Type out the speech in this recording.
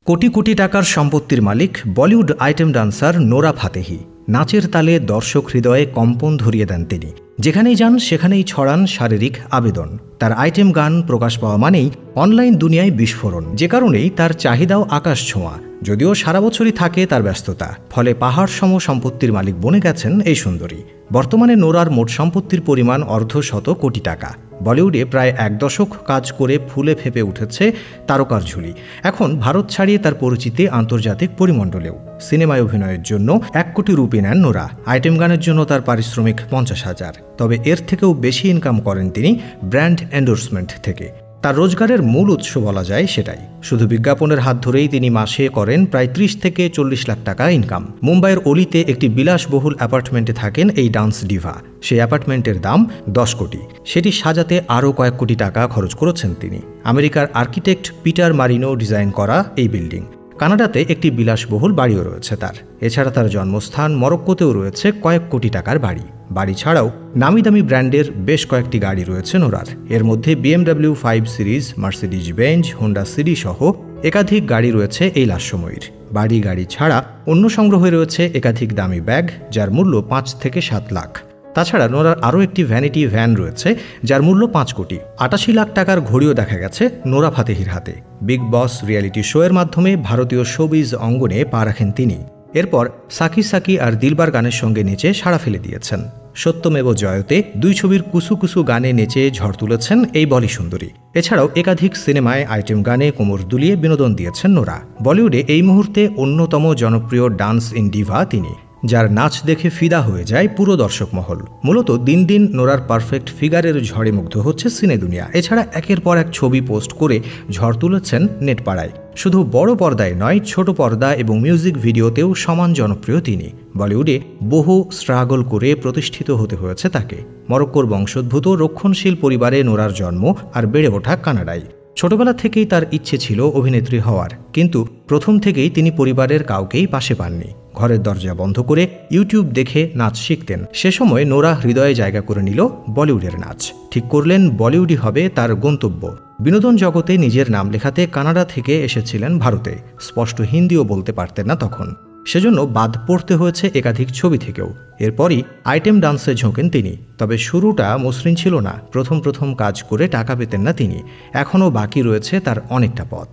কোটি কোটি টাকার সম্পত্তির মালিক Bollywood item dancer Nora Fatehi. নাচের তালে দর্শক হৃদয়ে কম্পন ধরিয়ে দেন তিনি। যেখানেই যান সেখানেই ছড়ান শারীরিক আবেদন। তার আইটেম গান প্রকাশ পাওয়া মানেই অনলাইন দুনিয়ায় বিস্ফোরণ, যে কারণেই তার চাহিদাও আকাশ ছোঁয়া। যদিও সারা বছরই থাকে তার ব্যস্ততা, ফলে পাহাড় সম সম্পত্তির মালিক বনে গেছেন এই সুন্দরী। বর্তমানে নোরার মোট সম্পত্তির পরিমাণ অর্ধশত কোটি টাকা। বলিউডে প্রায় ১ দশক কাজ করে ফুলে ফেঁপে উঠেছে তারকার ঝুলি। এখন ভারত ছাড়িয়ে তার পরিচিতি আন্তর্জাতিক পরিমণ্ডলেও। সিনেমায় অভিনয়ের জন্য ১ কোটি রুপি নেন নোরা। আইটেম গানের জন্য তার পারিশ্রমিক ৫০,০০০। তবে এর থেকেও বেশি ইনকাম করেন তিনি ব্র্যান্ড এন্ডোর্সমেন্ট থেকে। তার রোজগারের মূল উৎস বলা যায় সেটাই। শুধু বিজ্ঞাপনের হাত ধরেই তিনি মাসে করেন প্রায় ৩০ থেকে ৪০ লাখ টাকা ইনকাম। মুম্বাইয়ের অলিতে একটি বিলাসবহুল অ্যাপার্টমেন্টে থাকেন এই ডান্স ডিভা। সেই অ্যাপার্টমেন্টের দাম ১০ কোটি। সেটি সাজাতে আরও কয়েক কোটি টাকা খরচ করেছেন তিনি। আমেরিকার আর্কিটেক্ট পিটার মারিনো ডিজাইন করা এই বিল্ডিং। কানাডাতে একটি বিলাসবহুল বাড়িও রয়েছে তার। এছাড়া তার জন্মস্থান মরক্কোতেও রয়েছে কয়েক কোটি টাকার বাড়ি ছাড়াও নামি দামি ব্র্যান্ডের বেশ কয়েকটি গাড়ি রয়েছে নোরার। এর মধ্যে BMW 5 series, Mercedes Benz, Honda CD সহ একাধিক গাড়ি রয়েছে এই লাস্যময়ীর। গাড়ি ছাড়া অন্য সংগ্রহে রয়েছে একাধিক দামি ব্যাগ, যার মূল্য ৫ থেকে ৭ লাখ। তাছাড়া নোরার আরও একটি ভ্যানিটি ভ্যান রয়েছে, যার মূল্য ৫ কোটি। ৮৮ লাখ টাকার ঘড়িও দেখা গেছে নোরা ফাতেহির হাতে। বিগ বস রিয়েলিটি শোয়ের মাধ্যমে ভারতীয় শোবিজ অঙ্গনে পা রাখেন তিনি। এরপর সাকি সাকি আর দিলবার গানের সঙ্গে নেচে সাড়া ফেলে দিয়েছেন। সত্যমেব জয়তে ২ ছবির কুসু কুসু গানে নেচে ঝড় তুলেছেন এই বলি সুন্দরী। এছাড়াও একাধিক সিনেমায় আইটেম গানে কোমর দুলিয়ে বিনোদন দিয়েছেন নোরা। বলিউডে এই মুহূর্তে অন্যতম জনপ্রিয় ডান্স ইন ডিভা তিনি, যার নাচ দেখে ফিদা হয়ে যায় পুরো দর্শক মহল। মূলত দিন দিন নোরার পারফেক্ট ফিগারের ঝড়ে মুগ্ধ হচ্ছে সিনে দুনিয়া। এছাড়া একের পর এক ছবি পোস্ট করে ঝড় তুলেছেন নেটপাড়ায়। শুধু বড় পর্দায় নয়, ছোট পর্দা এবং মিউজিক ভিডিওতেও সমান জনপ্রিয় তিনি। বলিউডে বহু স্ট্রাগল করে প্রতিষ্ঠিত হতে হয়েছে তাকে। মরক্কোর বংশোদ্ভূত রক্ষণশীল পরিবারে নোরার জন্ম আর বেড়ে ওঠা কানাডায়। ছোটবেলা থেকেই তার ইচ্ছে ছিল অভিনেত্রী হওয়ার, কিন্তু প্রথম থেকেই তিনি পরিবারের কাউকেই পাশে পাননি। ঘরের দরজা বন্ধ করে ইউটিউব দেখে নাচ শিখতেন। সে সময় নোরা হৃদয়ে জায়গা করে নিল বলিউডের নাচ। ঠিক করলেন বলিউডই হবে তার গন্তব্য। বিনোদন জগতে নিজের নাম লেখাতে কানাডা থেকে এসেছিলেন ভারতে। স্পষ্ট হিন্দিও বলতে পারতেন না তখন, সেজন্য বাদ পড়তে হয়েছে একাধিক ছবি থেকেও। এরপরই আইটেম ডান্সে ঝোঁকেন তিনি। তবে শুরুটা মসৃণ ছিল না। প্রথম কাজ করে টাকা পেতেন না তিনি। এখনও বাকি রয়েছে তার অনেকটা পথ।